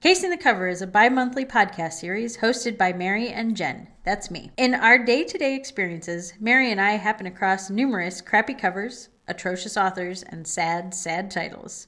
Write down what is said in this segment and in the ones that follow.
Casing the Cover is a bi-monthly podcast series hosted by Mary and Jenn. That's me. In our day-to-day experiences, Mary and I happen across numerous crappy covers, atrocious authors, and sad, sad titles.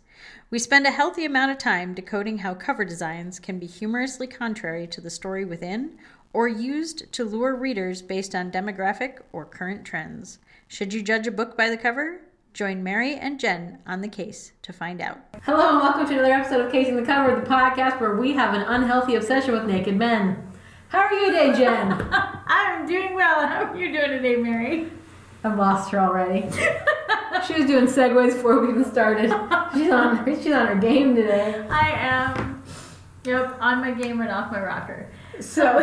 We spend a healthy amount of time decoding how cover designs can be humorously contrary to the story within, or used to lure readers based on demographic or current trends. Should you judge a book by the cover? Join Mary and Jenn on the case to find out. Hello and welcome to another episode of Casing the Cover, the podcast where we have an unhealthy obsession with naked men. How are you today, Jenn? I'm doing well. How are you doing today, Mary? I've lost her already. She was doing segues before we even started. She's on her game today. I am. Yep, on my game and off my rocker. So,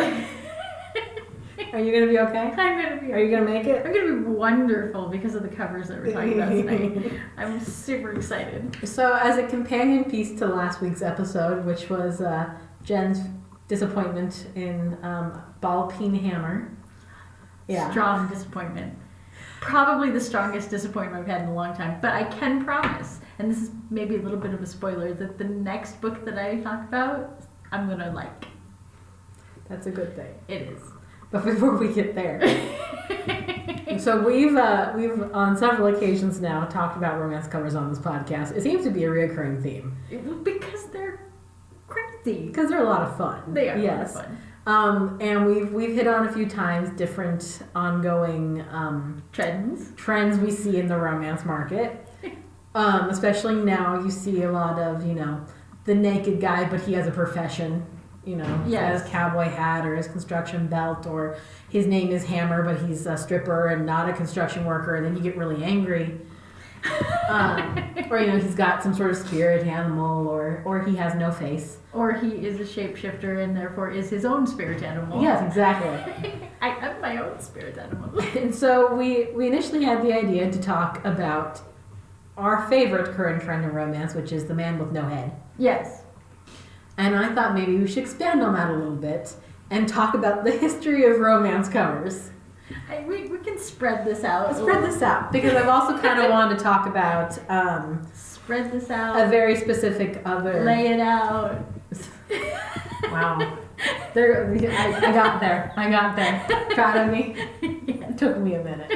are you going to be okay? I'm going to be okay. Are you going to make it? I'm going to be wonderful because of the covers that we're talking about tonight. I'm super excited. So, as a companion piece to last week's episode, which was Jenn's disappointment in Ball Peen Hammer. Yeah. Strong disappointment. Probably the strongest disappointment I've had in a long time. But I can promise, and this is maybe a little bit of a spoiler, that the next book that I talk about, I'm going to like. That's a good thing. It is. But before we get there, so we've on several occasions now talked about romance covers on this podcast. It seems to be a reoccurring theme. Because they're crazy. Because they're a lot of fun. They are yes. a lot of fun. And we've hit on a few times different ongoing trends we see in the romance market. Especially now, you see a lot of the naked guy, but he has a profession. Yes. He has a cowboy hat or his construction belt, or his name is Hammer, but he's a stripper and not a construction worker, and then you get really angry. Or he's got some sort of spirit animal, or he has no face. Or he is a shapeshifter and therefore is his own spirit animal. Yes, exactly. I have my own spirit animal. And so we initially had the idea to talk about our favorite current trend in romance, which is the man with no head. Yes. And I thought maybe we should expand on that a little bit and talk about the history of romance covers. We can spread this out. Spread this out, because I've also kind of wanted to talk about spread this out. A very specific other. Lay it out. Wow. I got there. Proud of me? Yeah. It took me a minute.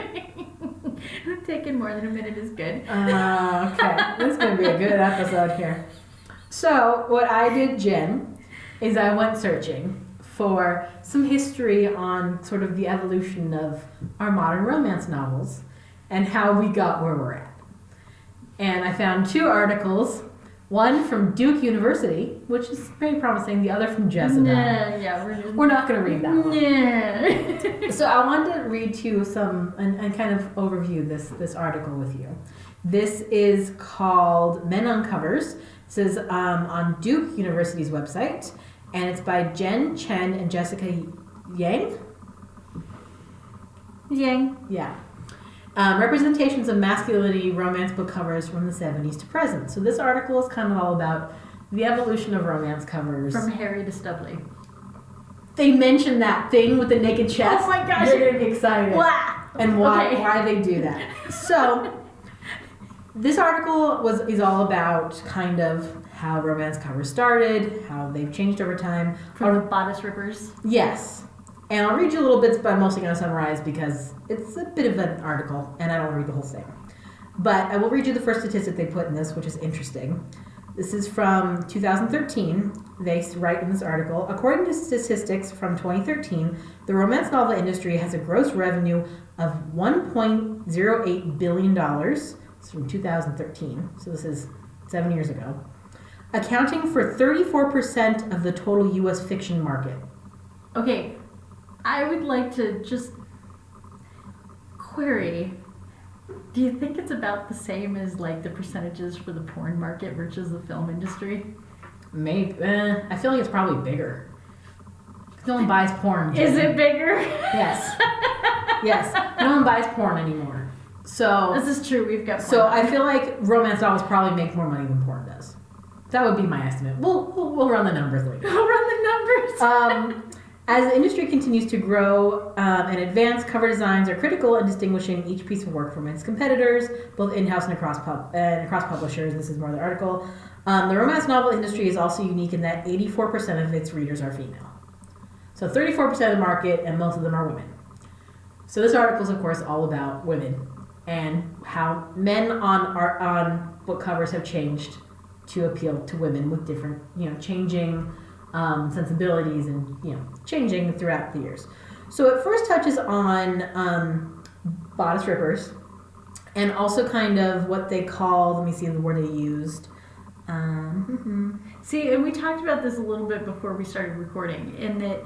Taking more than a minute is good. Okay. This is going to be a good episode here. So, what I did, Jenn, is I went searching for some history on sort of the evolution of our modern romance novels and how we got where we're at. And I found two articles, one from Duke University, which is very promising, the other from Jessica. We're not going to read that one. So I wanted to read to you some, and kind of overview this article with you. This is called Men on Covers. This is on Duke University's website, and it's by Jenn Chen and Jessica Yang. Yeah. Representations of masculinity romance book covers from the 70s to present. So this article is kind of all about the evolution of romance covers. From Harry to Stubley. They mention that thing with the naked chest. Oh my gosh. They're going to be excited. Blah. And why they do that. So this article is all about kind of how romance covers started, how they've changed over time. From the bodice rippers. Yes. And I'll read you a little bits, but I'm mostly going to summarize because it's a bit of an article, and I don't want to read the whole thing. But I will read you the first statistic they put in this, which is interesting. This is from 2013. They write in this article, according to statistics from 2013, the romance novel industry has a gross revenue of $1.08 billion. It's from 2013, so this is 7 years ago, accounting for 34% of the total U.S. fiction market. Okay, I would like to just query, do you think it's about the same as like the percentages for the porn market versus the film industry? Maybe. I feel like it's probably bigger. No one buys porn. Jenn. Is it bigger? Yes. Yes. No one buys porn anymore. So this is true. We've got porn. So I feel like romance novels probably make more money than porn does. That would be my estimate. We'll run the numbers later. We'll run the numbers. As the industry continues to grow and advance, cover designs are critical in distinguishing each piece of work from its competitors, both in-house and across publishers. This is more of the article. The romance novel industry is also unique in that 84% of its readers are female. So 34% of the market, and most of them are women. So this article is, of course, all about women and how men on book covers have changed to appeal to women with different, changing sensibilities and, changing throughout the years. So it first touches on bodice rippers and also kind of what they call, let me see the word they used. See, and we talked about this a little bit before we started recording, in that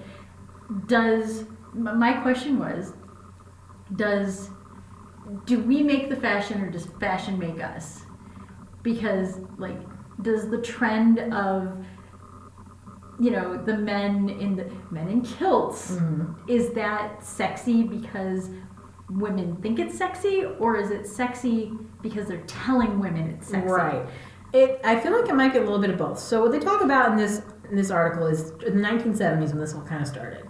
my question was, do we make the fashion or does fashion make us? Because, does the trend of, the men in kilts, is that sexy because women think it's sexy, or is it sexy because they're telling women it's sexy? Right. I feel like it might be a little bit of both. So what they talk about in this article is in the 1970s when this all kind of started.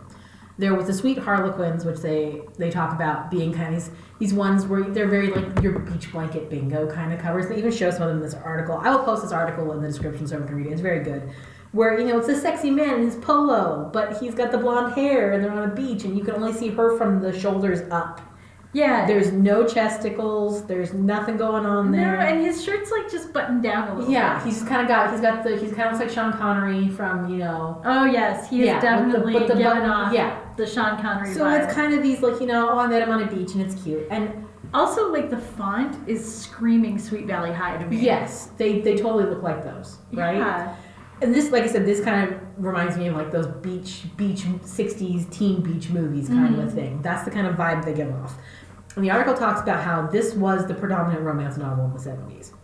There was the Sweet Harlequins, which they talk about being kind of these ones where they're very like your beach blanket bingo kind of covers. They even show some of them in this article. I will post this article in the description so everyone can read it. It's very good. Where, it's a sexy man in his polo, but he's got the blonde hair and they're on a beach and you can only see her from the shoulders up. Yeah. There's no chesticles. There's nothing going on there. No, and his shirt's just buttoned down a little bit. He's kind of looks like Sean Connery from, Oh, yes. He is definitely giving off the Sean Connery So vibe. it's kind of these, I met him on a beach and it's cute. And also, the font is screaming Sweet Valley High to me. Yes, they totally look like those, right? Yeah. And this, like I said, this kind of reminds me of those beach 60s teen beach movies kind of a thing. That's the kind of vibe they give off. And the article talks about how this was the predominant romance novel in the 70s.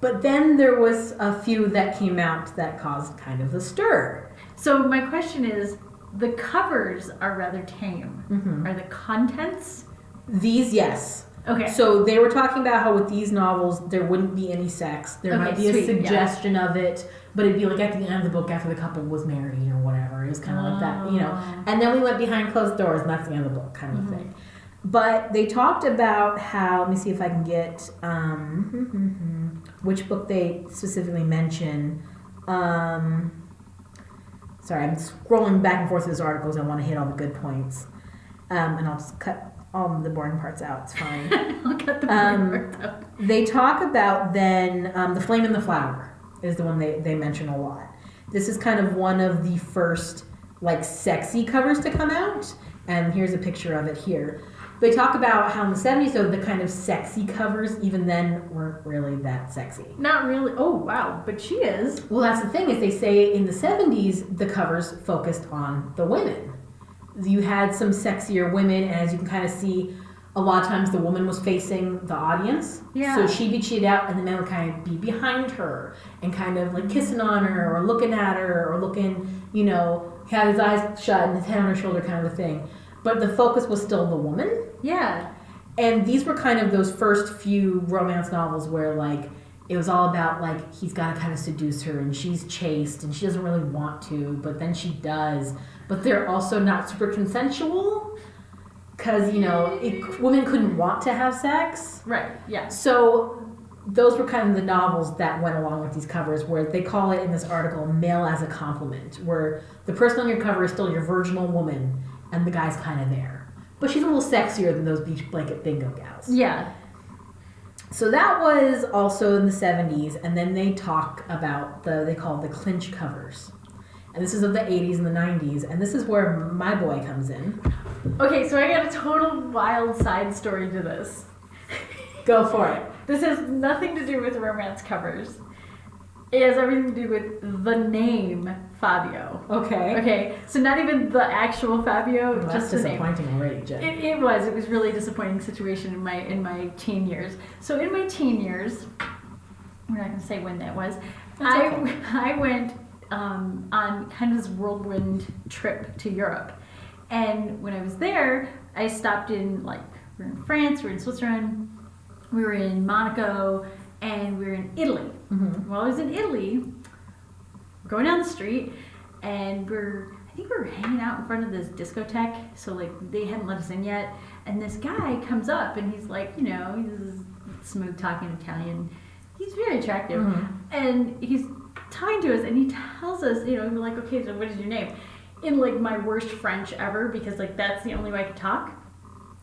But then there was a few that came out that caused kind of a stir. So my question is, the covers are rather tame. Are the contents? These, yes. Okay. So they were talking about how with these novels, there wouldn't be any sex. There might be a suggestion of it, but it'd be at the end of the book after the couple was married or whatever. It was kind of like that, And then we went behind closed doors, and that's the end of the book kind of a thing. But they talked about how, let me see if I can get which book they specifically mention. Sorry, I'm scrolling back and forth through these articles. I want to hit all the good points. And I'll just cut all the boring parts out. It's fine. I'll cut the boring parts out. They talk about then The Flame and the Flower is the one they mention a lot. This is kind of one of the first sexy covers to come out. And here's a picture of it here. They talk about how in the 70s, though, the kind of sexy covers, even then, weren't really that sexy. Not really. Oh, wow. But she is. Well, that's the thing, is they say in the 70s, the covers focused on the women. You had some sexier women, and as you can kind of see, a lot of times the woman was facing the audience. Yeah. So she'd be cheated out, and the men would kind of be behind her and kind of kissing on her or looking at her or looking, had his eyes shut and his head on her shoulder kind of a thing. But the focus was still the woman. Yeah. And these were kind of those first few romance novels where it was all about he's got to kind of seduce her and she's chaste and she doesn't really want to, but then she does. But they're also not super consensual because, women couldn't want to have sex. Right, yeah. So those were kind of the novels that went along with these covers, where they call it in this article male as a compliment, where the person on your cover is still your virginal woman and the guy's kind of there. But she's a little sexier than those beach blanket bingo gals. Yeah. So that was also in the 70s, and then they talk about they call it the clinch covers. And this is of the 80s and the 90s, and this is where my boy comes in. Okay, so I got a total wild side story to this. Go for it. This has nothing to do with romance covers. It has everything to do with the name Fabio. Okay. Okay, so not even the actual Fabio, Well, just the name. that's disappointing already, Jen. It was a really disappointing situation in my teen years. So in my teen years, we're not going to say when that was. I went on kind of this whirlwind trip to Europe, and when I was there, I stopped in we were in France, we were in Switzerland, we were in Monaco, and we were in Italy. Mm-hmm. While I was in Italy, we're going down the street, and I think we were hanging out in front of this discotheque, so they hadn't let us in yet, and this guy comes up and he's he's smooth talking Italian, He's very attractive. Mhm. And he's talking to us, and he tells us, we're like, okay, so what is your name? In like my worst French ever, because like that's the only way I could talk.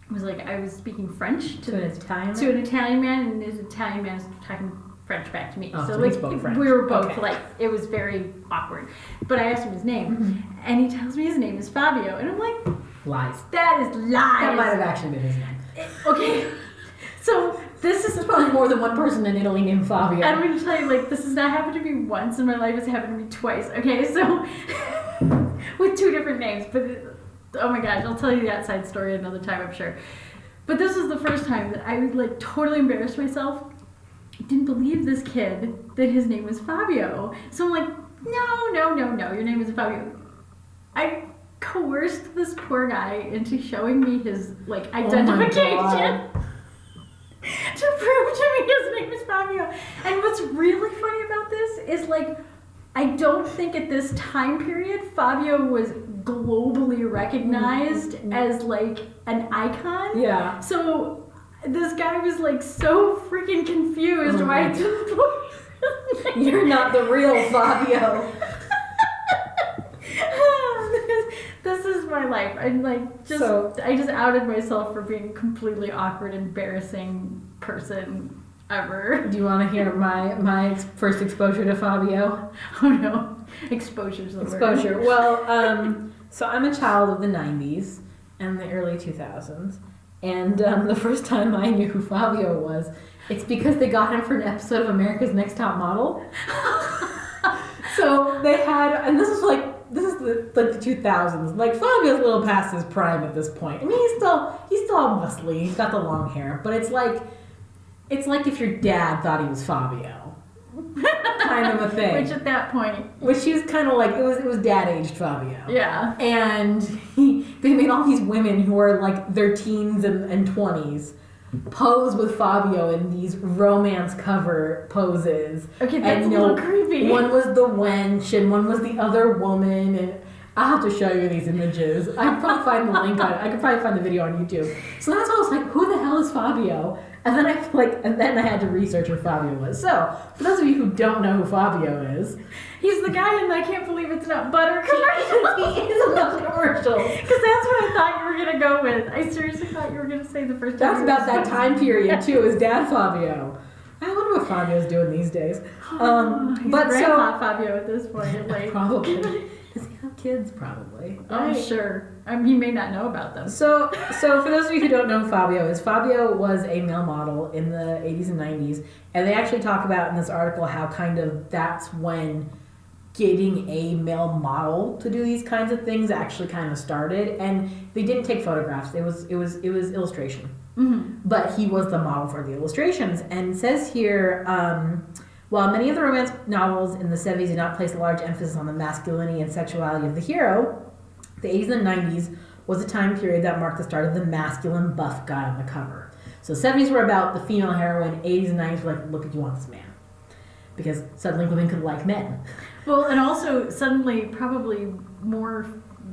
It was like I was speaking French To an Italian? to an Italian man, and his Italian man was talking French back to me. Oh, so like he spoke French. we were both Okay. like, it was very awkward. But I asked him his name, Mhm. and he tells me his name is Fabio, and I'm like, Lies. that is lies. That might have actually been his name. Okay, so this is There's probably more than one person in Italy named Fabio. I'm going to tell you, like, this has not happened to me once in my life. It's happened to me twice. Okay, so with 2 different names. But oh my gosh, I'll tell you the outside story another time, I'm sure. But this was the first time that I like totally embarrassed myself. Didn't believe this kid that his name was Fabio. So I'm like, no, your name is Fabio. I coerced this poor guy into showing me his like identification. To prove to me his name is Fabio. And what's really funny about this is like, I don't think at this time period Fabio was globally recognized as like an icon. Yeah. So this guy was like so freaking confused Oh why I my didn't believe You're not the real Fabio. This is my life. I'm like I just outed myself for being a completely awkward, embarrassing person ever. Do you want to hear my first exposure to Fabio? Oh no, exposure's the word. Exposure. Well, so I'm a child of the 90s and the early 2000s. And the first time I knew who Fabio was, it's because they got him for an episode of America's Next Top Model. So they had, and this is the 2000s. Like Fabio's a little past his prime at this point. I mean, he's still muscly. He's got the long hair, but it's like if your dad thought he was Fabio, kind of a thing. Which at that point, Which he was kind of like it was dad aged Fabio. yeah. And they made all these women who are like their teens and 20s pose with Fabio in these romance cover poses. Okay, that's and, a little creepy. One was the wench and one was the other woman, and I'll have to show you these images. I could probably find the link I could probably find the video on YouTube. So that's why I was like, who the hell is Fabio? And then I had to research who Fabio was. So, for those of you who don't know who Fabio is, He's the guy in I Can't Believe It's Not Butter commercial. he is in those commercials. Because that's what I thought you were going to go with. I seriously thought you were going to say the first time. That's about that time period too. Is Dad Fabio? I wonder what Fabio's doing these days. He's But Grandpa Fabio at this point. Like, probably does he have kids? Probably. I'm sure. He may not know about them. So for those of you who don't know who Fabio is, Fabio was a male model in the 80s and 90s, and they actually talk about in this article how kind of that's when getting a male model to do these kinds of things actually kind of started. And they didn't take photographs; it was illustration. Mm-hmm. But he was the model for the illustrations. And it says here, while many of the romance novels in the 70s did not place a large emphasis on the masculinity and sexuality of the hero, the 80s and 90s was a time period that marked the start of the masculine buff guy on the cover. So 70s were about the female heroine, 80s and 90s were like, look, you want this man. Because suddenly women could like men. Well, and also suddenly probably more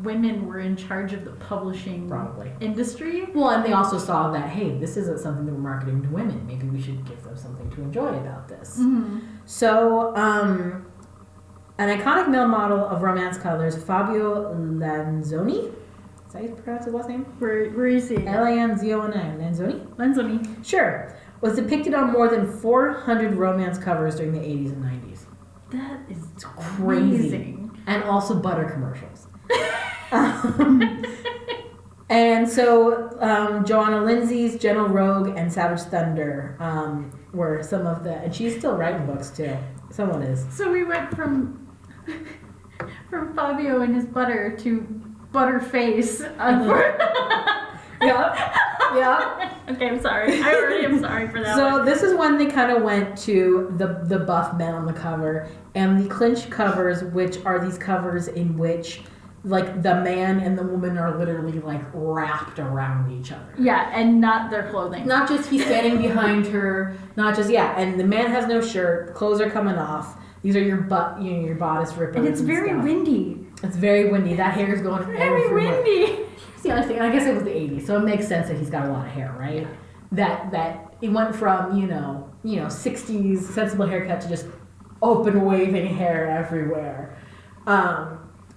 women were in charge of the publishing Probably. industry. Well, and they also saw that, hey, this isn't something that we're marketing to women. Maybe we should give them something to enjoy about this. Mm-hmm. So, an iconic male model of romance colors, Fabio Lanzoni. Is that how you pronounce his last name? Where you see Lanzoni. Lanzoni. Sure. Was depicted on more than 400 romance covers during the 80s and 90s. That is Crazy. amazing. And also butter commercials. And so Joanna Lindsay's Gentle Rogue and Savage Thunder were some of the, and she's still writing books too. Someone is. So we went from Fabio and his butter to Butterface. Yeah. Okay, I'm sorry. I already am sorry for that So one. this is when they kind of went to the buff men on the cover and the clinch covers, which are these covers in which like the man and the woman are literally like wrapped around each other. Yeah, and not their clothing. Not just he's standing behind her, not just and the man has no shirt, the clothes are coming off. These are your butt, your bodice rippers. And it's very stuff. windy. It's very windy. That hair is going Very everywhere. windy. See, I guess it was the 80s, so it makes sense that he's got a lot of hair, right? That it went from, 60s sensible haircut to just open waving hair everywhere.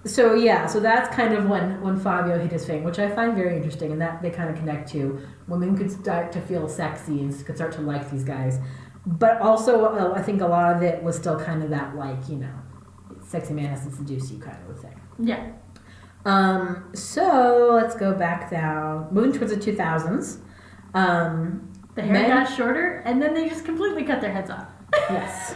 So that's kind of when Fabio hit his fame, which I find very interesting, and that they kind of connect to women could start to feel sexy and could start to like these guys. But also, I think a lot of it was still kind of that, sexy man has to seduce you kind of a thing. Yeah. So let's go back down, moving towards the 2000s. The hair got shorter, and then they just completely cut their heads off. Yes.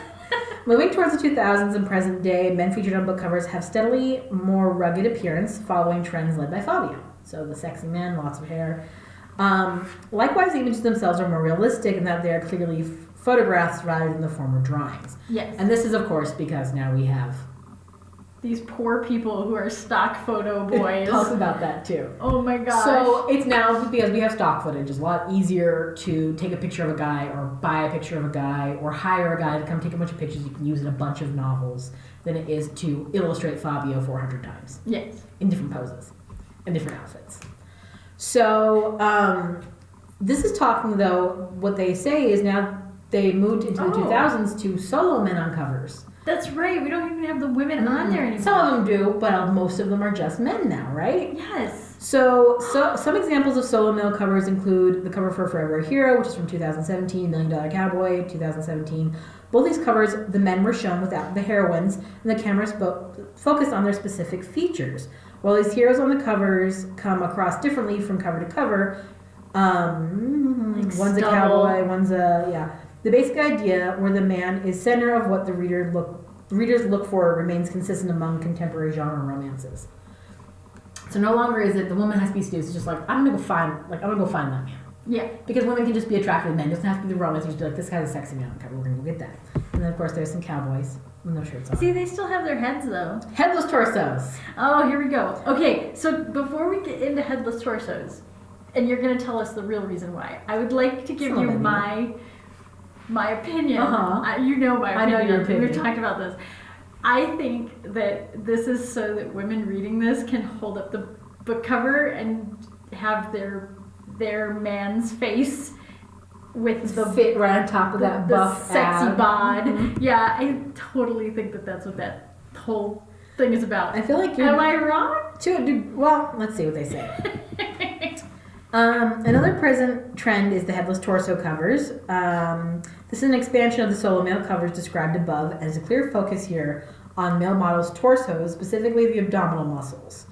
Moving towards the 2000s and present day, men featured on book covers have steadily more rugged appearance, following trends led by Fabio. So the sexy man, lots of hair. Likewise, the images themselves are more realistic in that they are clearly photographs rather than the former drawings. Yes. And this is, of course, because now we have these poor people who are stock photo boys. Talk about that too. Oh my gosh. So it's now, because we have stock footage, it's a lot easier to take a picture of a guy or buy a picture of a guy or hire a guy to come take a bunch of pictures you can use in a bunch of novels than it is to illustrate Fabio 400 times. Yes. In different poses, in different outfits. So this is talking, though, what they say is now they moved into the 2000s to solo men on covers. That's right. We don't even have the women on there anymore. Some of them do, but most of them are just men now, right? Yes. So some examples of solo male covers include the cover for Forever a Hero, which is from 2017, $1 Million Cowboy, 2017. Both these covers, the men were shown without the heroines, and the cameras focused on their specific features. While these heroes on the covers come across differently from cover to cover, one's a cowboy, one's a, The basic idea where the man is center of what the readers look for remains consistent among contemporary genre romances. So no longer is it the woman has to be seduced. It's just like, I'm gonna go find that man. Yeah. Because women can just be attracted to men. It doesn't have to be the romance. You just be like, this guy's a sexy man on the cover. We're gonna go get that. And then of course there's some cowboys with no shirts on. See, they still have their heads though. Headless torsos. Oh, here we go. Okay, so before we get into headless torsos, and you're gonna tell us the real reason why, I would like to give you my opinion. You know my opinion. I know your opinion. We've talked about this. I think that this is so that women reading this can hold up the book cover and have their man's face with the fit right on top of that buff sexy ab. bod. Mm-hmm. Yeah, I totally think that that's what that whole thing is about. I feel like you're... Am I wrong? Well, let's see what they say. Another present trend is the headless torso covers. This is an expansion of the solo male covers described above, and is a clear focus here on male models' torsos, specifically the abdominal muscles.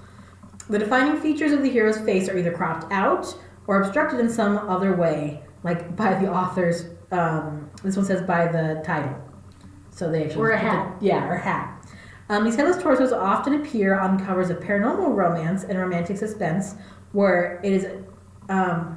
The defining features of the hero's face are either cropped out or obstructed in some other way, like by the author's, this one says by the title. So they actually... Or a hat. Or a hat. These headless torsos often appear on covers of paranormal romance and romantic suspense, where it is... I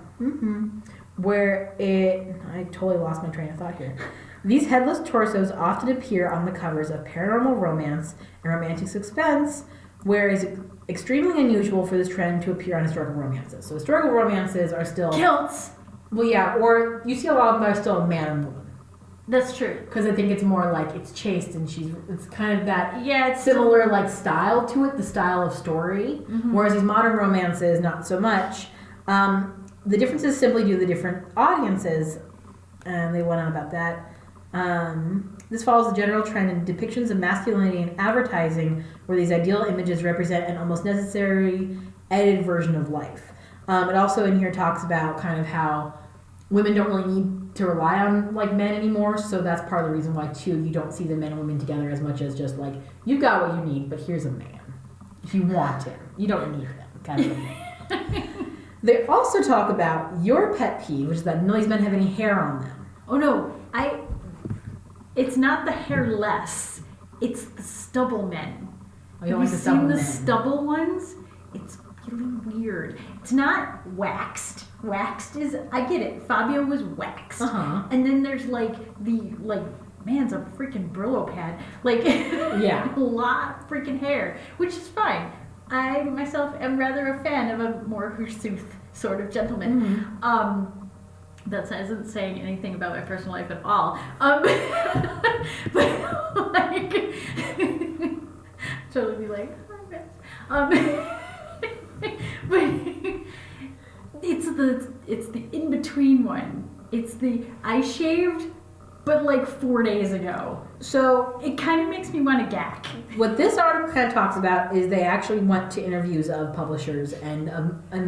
totally lost my train of thought here. These headless torsos often appear on the covers of paranormal romance and romantic suspense, where it is extremely unusual for this trend to appear on historical romances. So historical romances are still... Kilts! Well, yeah, or you see a lot of them are still a man and woman. That's true. Because I think it's more like it's chaste and it's kind of that it's similar like style to it, the style of story. Mm-hmm. Whereas these modern romances, not so much. The differences simply due to the different audiences, and they went on about that. This follows the general trend in depictions of masculinity in advertising, where these ideal images represent an almost necessary edited version of life. It also in here talks about kind of how women don't really need to rely on like men anymore, so that's part of the reason why too you don't see the men and women together as much as just like you've got what you need, but here's a man. If you want him, you don't need him, kind of a thing. They also talk about your pet peeve, which is that none of these men have any hair on them. Oh no, it's not the hairless, it's the stubble men. Oh, you Have like you the stubble seen the men. stubble ones? It's really weird. It's not waxed. Waxed is, I get it, Fabio was waxed. Uh-huh. And then there's like man's a freaking Brillo pad. Like, Yeah. a lot of freaking hair, which is fine. I myself am rather a fan of a more hirsute sort of gentleman. Mm-hmm. That isn't saying anything about my personal life at all. But like, totally be like, hi guys. But it's the in between one. It's the I shaved but like 4 days ago. So It kind of makes me want to gack. what this article kind of talks about is they actually went to interviews of publishers and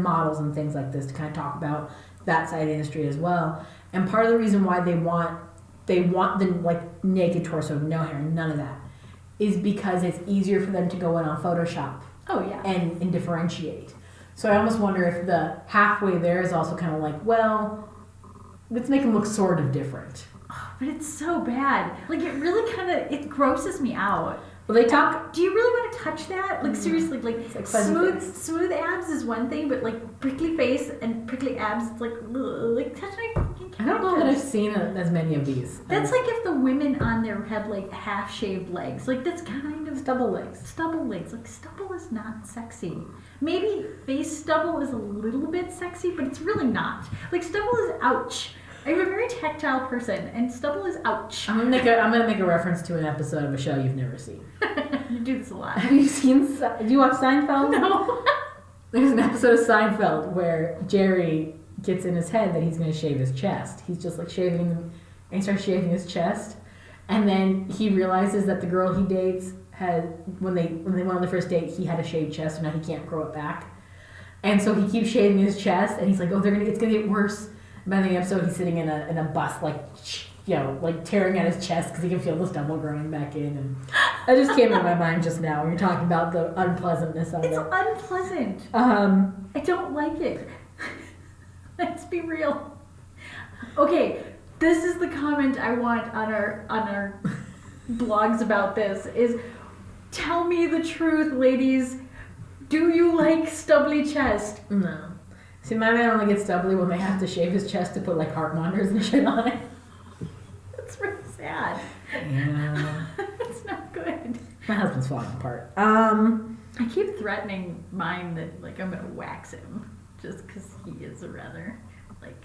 models and things like this to kind of talk about that side of the industry as well. And part of the reason why they want the like naked torso, no hair, none of that, is because it's easier for them to go in on Photoshop Oh yeah. and differentiate. So I almost wonder if the halfway there is also kind of like, well, let's make them look sort of different. But it's so bad. Like it really it grosses me out. Well, they talk. Do you really want to touch that? Like seriously, like like fuzzy face. smooth abs is one thing, but like prickly face and prickly abs, it's like ugh, like touch my fucking I don't know that I've cactus. seen as many of these. That's like if the women on there had like half shaved legs. Like that's kind of stubble legs. stubble legs. Like stubble is not sexy. Maybe face stubble is a little bit sexy, but it's really not. Like stubble is ouch. I'm a very tactile person, and stubble is ouch. I'm gonna make a reference to an episode of a show you've never seen. You do this a lot. Have you seen? Do you watch Seinfeld? No. There's an episode of Seinfeld where Jerry gets in his head that he's gonna shave his chest. He's just like shaving, and he starts shaving his chest, and then he realizes that the girl he dates when they went on the first date, he had a shaved chest, so now he can't grow it back, and so he keeps shaving his chest, and he's like, oh, it's gonna get worse. By the episode, he's sitting in a bus, like, you know, like tearing at his chest because he can feel the stubble growing back in. And that just came into my mind just now when you're talking about the unpleasantness of It's it. unpleasant. I don't like it. Let's be real. Okay, this is the comment I want on our blogs about this is tell me the truth, ladies. Do you like stubbly chest? No. See, my man only gets stubbly when they have to shave his chest to put like heart monitors and shit on it. That's really sad. Yeah. It's not good. My husband's falling apart. I keep threatening mine that like I'm gonna wax him just because he is a rather like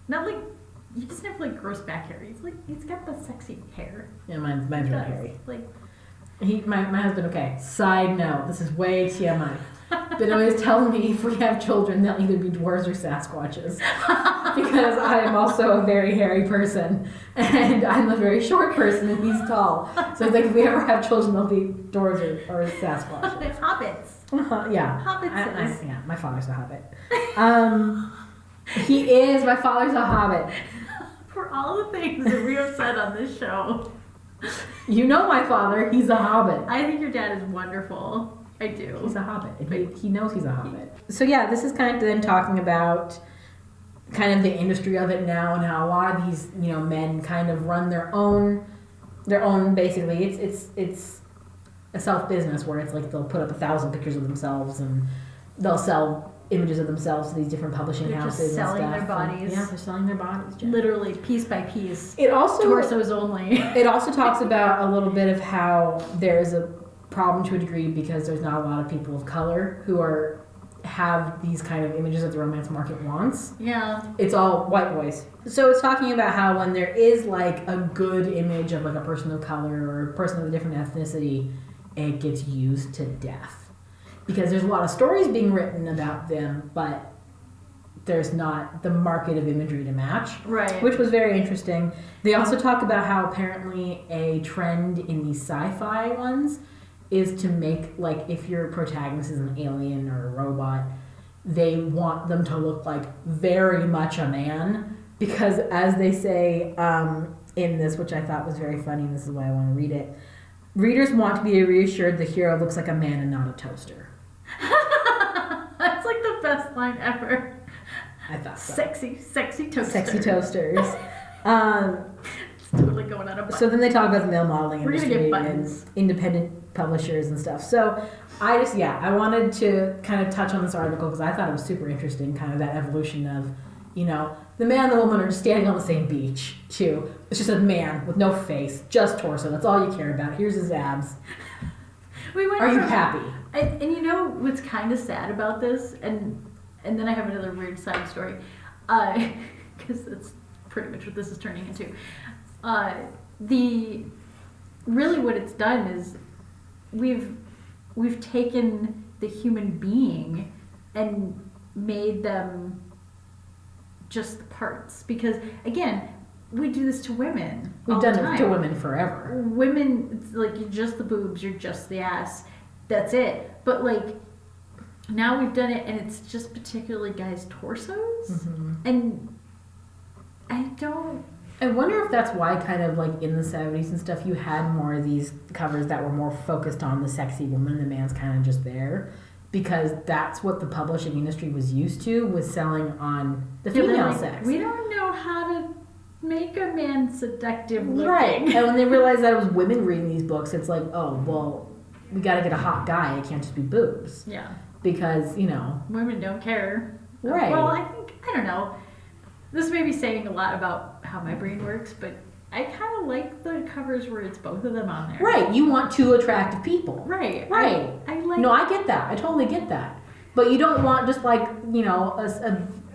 not like he doesn't have like gross back hair. He's got the sexy hair. Yeah, mine's He really does. hairy. Like My husband, okay, side note, this is way TMI. But always telling me if we have children, they'll either be dwarves or Sasquatches. Because I am also a very hairy person. And I'm a very short person and he's tall. So it's like if we ever have children, they'll be dwarves or Sasquatches. hobbits. Yeah. Hobbits is. Yeah, my father's a hobbit. My father's a hobbit. For all the things that we have said on this show, You know my father, he's a hobbit. I think your dad is wonderful. I do. He's a hobbit. And he knows he's a hobbit. So yeah, this is kind of then talking about kind of the industry of it now and how a lot of these, you know, men kind of run their own basically it's a self business where it's like they'll put up 1,000 pictures of themselves and they'll sell images of themselves to these different publishing They're just houses selling and their stuff. bodies. Yeah, they're selling their bodies. Jen. Literally piece by piece. It also Torsos only. It also talks about a little bit of how there is a problem to a degree because there's not a lot of people of color who have these kind of images that the romance market wants. Yeah. It's all white boys. So it's talking about how when there is like a good image of like a person of color or a person of a different ethnicity, it gets used to death. Because there's a lot of stories being written about them, but there's not the market of imagery to match. Right. Which was very interesting. They also talk about how apparently a trend in these sci-fi ones is to make, like, if your protagonist is an alien or a robot, they want them to look like very much a man. Because as they say in this, which I thought was very funny, and this is why I want to read it, readers want to be reassured the hero looks like a man and not a toaster. That's like the best line ever. I thought so. Sexy toaster. Sexy toasters. It's totally going on a button. So then they talk about the male modeling We're gonna industry get and buttons. independent publishers and stuff. So I wanted to kind of touch on this article because I thought it was super interesting, kind of that evolution of, you know, the man and the woman are just standing on the same beach, too. It's just a man with no face, just torso. That's all you care about. Here's his abs. Are you happy? And you know what's kind of sad about this, and then I have another weird side story, because that's pretty much what this is turning into. Really what it's done is we've taken the human being and made them just the parts, because again, we do this to women. We've all done the time. it to women forever. Women, it's like, you're just the boobs, you're just the ass. That's it. But like, now we've done it, and it's just particularly guys' torsos. Mm-hmm. And I wonder if that's why kind of like in the 70s and stuff you had more of these covers that were more focused on the sexy woman, the man's kind of just there. Because that's what the publishing industry was used to, was selling on the female sex. We don't know how to make a man seductive looking. Right. And when they realized that it was women reading these books, it's like, oh, well, we got to get a hot guy. It can't just be boobs. Yeah. Because, women don't care. Right. Well, I don't know. This may be saying a lot about how my brain works, but I kind of like the covers where it's both of them on there. Right. You want two attractive people. Right. Right. I like. No, I get that. I totally get that. But you don't want just like,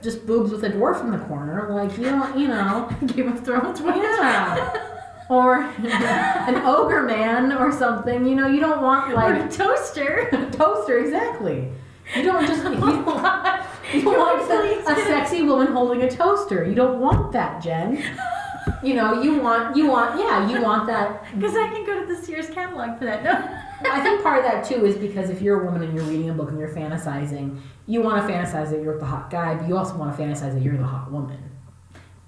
just boobs with a dwarf in the corner. Like, Game of Thrones. Yeah. Or an ogre man or something. You don't want like... Or a toaster. A toaster, exactly. You don't just... You want a sexy woman holding a toaster. You don't want that, Jen. You want that. Because I can go to the Sears catalog for that. No. I think part of that too is because if you're a woman and you're reading a book and you're fantasizing, you want to fantasize that you're the hot guy, but you also want to fantasize that you're the hot woman.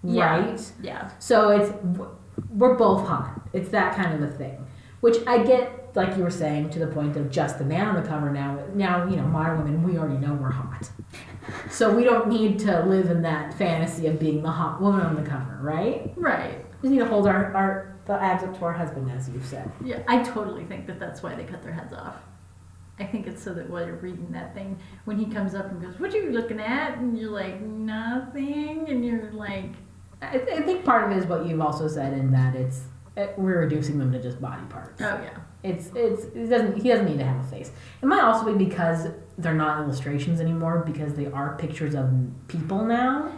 Yeah. Right? Yeah. So we're both hot. It's that kind of a thing. Which I get, like you were saying, to the point of just the man on the cover now. Now, modern women, we already know we're hot. So we don't need to live in that fantasy of being the hot woman on the cover, right? Right. We need to hold the abs up to our husband, as you've said. Yeah, I totally think that's why they cut their heads off. I think it's so that while you're reading that thing, when he comes up and goes, "What are you looking at?" and you're like, "Nothing," and you're like... I think part of it is what you've also said in that we're reducing them to just body parts. Oh yeah. He doesn't need to have a face. It might also be because they're not illustrations anymore, because they are pictures of people now.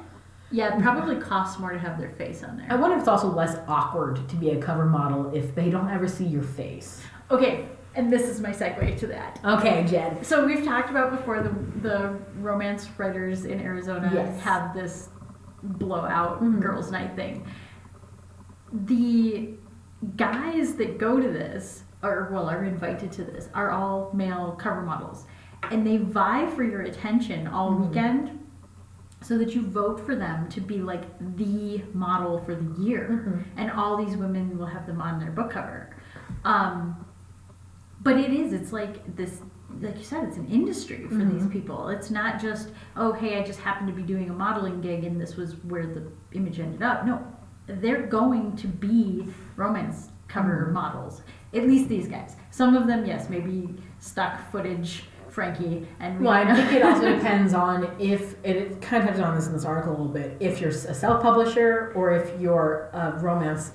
Yeah, it probably costs more to have their face on there. I wonder if it's also less awkward to be a cover model if they don't ever see your face. Okay, and this is my segue to that. Okay, Jen. So we've talked about before the romance writers in Arizona have this blowout girls' night thing. The guys that go to this, are invited to this, are all male cover models. And they vie for your attention all weekend so that you vote for them to be like the model for the year. And all these women will have them on their book cover. But it's like this, like you said, it's an industry for these people. It's not just, oh, hey, I just happened to be doing a modeling gig and this was where the image ended up. No, they're going to be romance cover models. At least these guys. Some of them, yes, maybe stock footage Frankie and... Well, I think it also depends on if, it kind of touches on this in this article a little bit, if you're a self-publisher or if you're a romance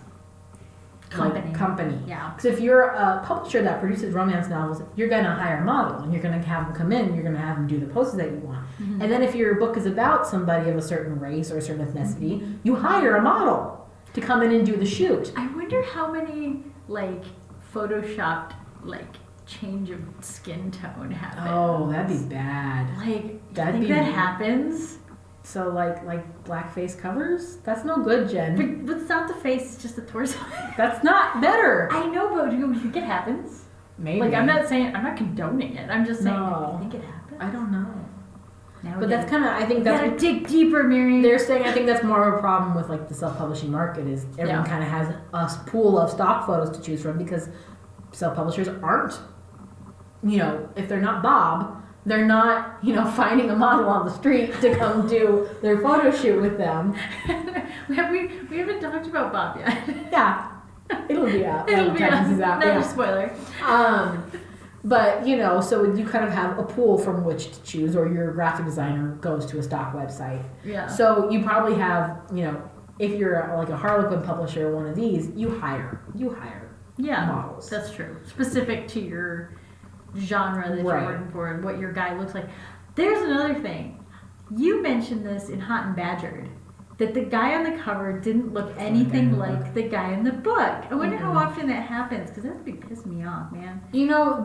company. Yeah. Because if you're a publisher that produces romance novels, you're going to hire a model and you're going to have them come in, you're going to have them do the poses that you want. And then if your book is about somebody of a certain race or a certain ethnicity, you hire a model to come in and do the shoot. I wonder how many, photoshopped, change of skin tone happens. Oh, that'd be bad. That happens? So, like blackface covers? That's no good, Jen. But it's not the face, it's just the torso. That's not better. I know, but do you think it happens? Maybe. I'm not condoning it. I'm just saying, No. do you think it happens? I don't know. Now But that's kind of, I think that's... gotta dig deeper, Mary. They're saying, I think that's more of a problem with, the self-publishing market is everyone kind of has a pool of stock photos to choose from because self-publishers aren't, if they're not Bob, they're not, finding a model on the street to come do their photo shoot with them. we haven't talked about Bob yet. Yeah. It'll be out. It'll be out. Another spoiler. But, so you kind of have a pool from which to choose, or your graphic designer goes to a stock website. Yeah. So you probably have, if you're like a Harlequin publisher, one of these, you hire models. That's true. Specific to your genre that you're working for and what your guy looks like. There's another thing. You mentioned this in Hot and Badgered, that the guy on the cover didn't look anything like the guy in the book. I wonder how often that happens, because that would be pissing me off, man.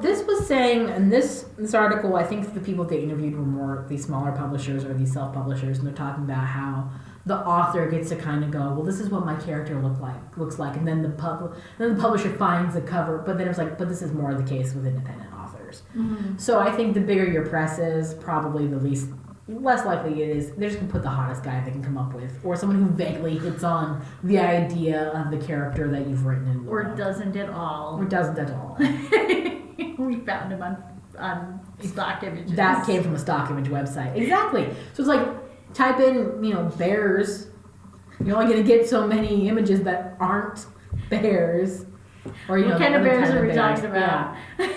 This was saying, in this article, I think the people they interviewed were more these smaller publishers or these self-publishers, and they're talking about how the author gets to kind of go, well, this is what my character looks like, and then the publisher finds the cover. But then it's like, but this is more the case with independent authors. Mm-hmm. So I think the bigger your press is, probably the less likely it is they're just gonna put the hottest guy they can come up with, or someone who vaguely hits on the idea of the character that you've written in the book. Doesn't at all. Or doesn't at all. We found him on stock images. That came from a stock image website. Exactly. So it's like, type in, bears. You're only going to get so many images that aren't bears. Or, what kind of bears are we bears. talking about? Yeah.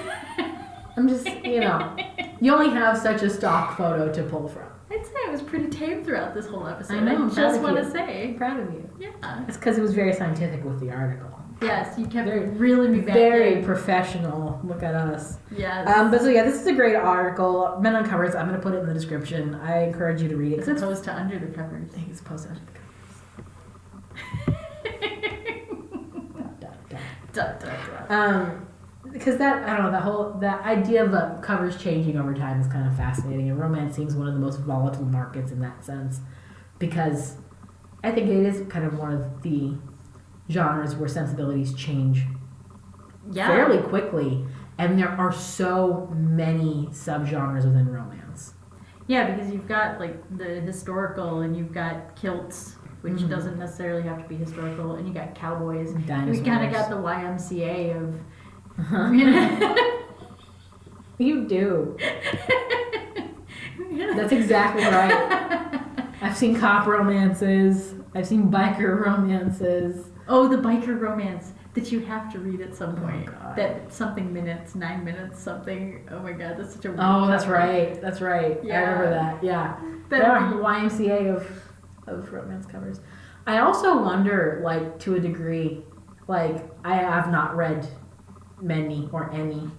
I'm just, you only have such a stock photo to pull from. I'd say it was pretty tame throughout this whole episode. I know, I just want to say. I'm proud of you. Yeah. It's because it was very scientific with the article. Yes, you kept reeling me back Very in. professional. Look at us. Yes. But so yeah, this is a great article. Men on Covers. I'm going to put it in the description. I encourage you to read it. As opposed to under the covers. I think it's posted under the covers. Because that idea of the covers changing over time is kind of fascinating, and romance seems one of the most volatile markets in that sense, because I think it is kind of one of the genres where sensibilities change fairly quickly, and there are so many subgenres within romance. Yeah, because you've got like the historical, and you've got kilts, which doesn't necessarily have to be historical, and you got cowboys. Dinosaurs. We kind of got the YMCA of. You do. That's exactly right. I've seen cop romances. I've seen biker romances. Oh, the biker romance that you have to read at some point. God. That something minutes, 9 minutes, something. Oh my God, that's such a. Oh, that's right. That's right. Yeah. I remember that. Yeah. That'd The YMCA of romance covers. I also wonder, like, to a degree, like, I have not read many or any,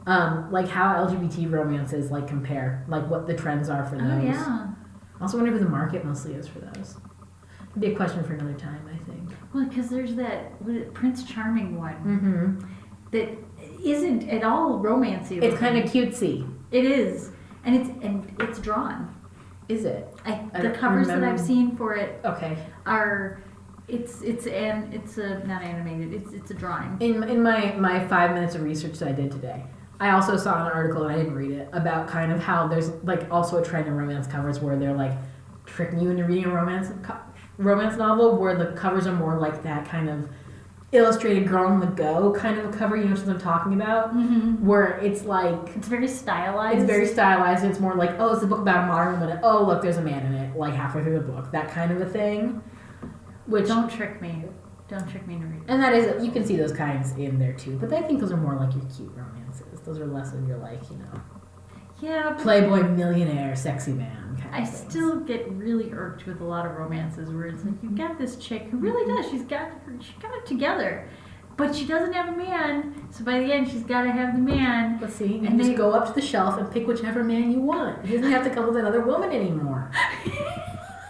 like, how LGBT romances, like, compare, like, what the trends are for those. Oh yeah. I also wonder who the market mostly is for those. It'd be a question for another time, I think. Well, because there's that Prince Charming one Mm-hmm. that isn't at all romancy. It's kind of cutesy. It is, and it's drawn. Is it? The covers that I've seen for it Okay. are. It's not animated. It's a drawing. In my 5 minutes of research that I did today, I also saw an article, and I didn't read it, about kind of how there's, like, also a trend in romance covers where they're, like, tricking you into reading a romance novel where the covers are more like that kind of illustrated girl on the go kind of a cover, you know what I'm talking about? Mm-hmm. Where it's like... It's very stylized. It's very stylized, and it's more like, oh, it's a book about a modern woman. Oh, look, there's a man in it, like, halfway through the book. That kind of a thing. Which... Don't trick me. Don't trick me into reading. And that is... You can see those kinds in there, too. But I think those are more like your cute romances. Those are less of your, like, Yeah, but playboy millionaire, sexy man kind I of things. still get really irked with a lot of romances where it's like, you've got this chick who really does. She's got it together. But she doesn't have a man. So by the end, she's got to have the man. But see, you And just they- go up to the shelf and pick whichever man you want. He doesn't have to come with another woman anymore.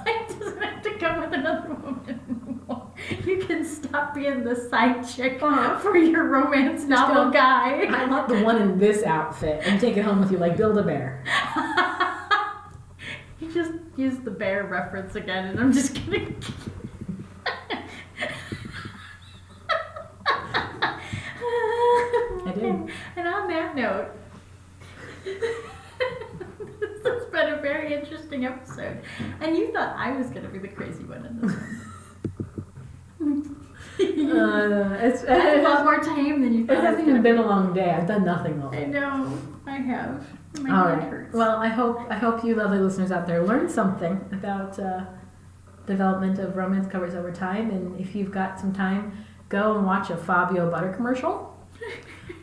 It doesn't have to come with another woman anymore. You can stop being the side chick for your romance novel go, guy. I want the one in this outfit, and take it home with you like Build-A-Bear. You just used the bear reference again, and I'm just kidding. I did. And on that note, this has been a very interesting episode. And you thought I was going to be the crazy one in this one. It's I had a lot more time than you It thought. hasn't even been a long day. I've done nothing all I day. know. I have. My All head right. hurts. Well, I hope you lovely listeners out there learned something about development of romance covers over time. And if you've got some time, go and watch a Fabio butter commercial.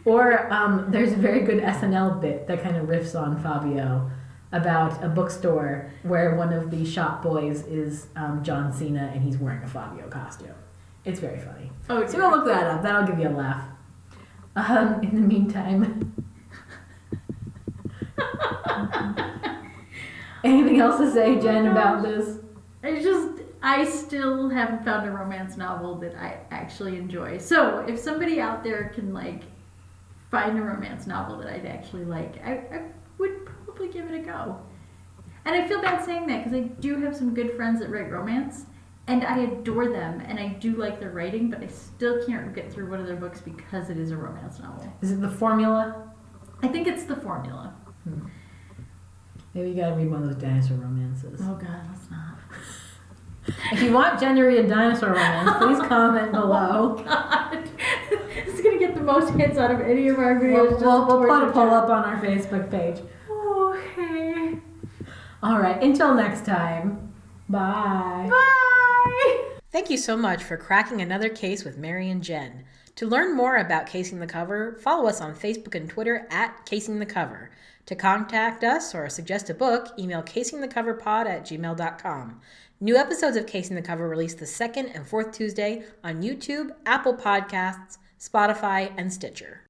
Or there's a very good SNL bit that kind of riffs on Fabio about a bookstore where one of the shop boys is John Cena and he's wearing a Fabio costume. It's very funny. Oh, So go look that up. That'll give you a laugh. In the meantime, anything else to say, Jen, about this? I still haven't found a romance novel that I actually enjoy. So if somebody out there can like find a romance novel that I'd actually like, I would probably give it a go. And I feel bad saying that because I do have some good friends that write romance, and I adore them, and I do like their writing, but I still can't get through one of their books because it is a romance novel. Is it The Formula? I think it's The Formula. Maybe you gotta read one of those dinosaur romances. Oh God, let's not. If you want Jenn to read a dinosaur romance, please comment below. Oh God, this is gonna get the most hits out of any of our videos. We'll put a poll up on our Facebook page. Okay. All right, until next time. Bye. Bye. Thank you so much for cracking another case with Mary and Jenn. To learn more about Casing the Cover, follow us on Facebook and Twitter at Casing the Cover. To contact us or suggest a book, email casingthecoverpod@gmail.com. New episodes of Casing the Cover released the second and fourth Tuesday on YouTube, Apple Podcasts, Spotify, and Stitcher.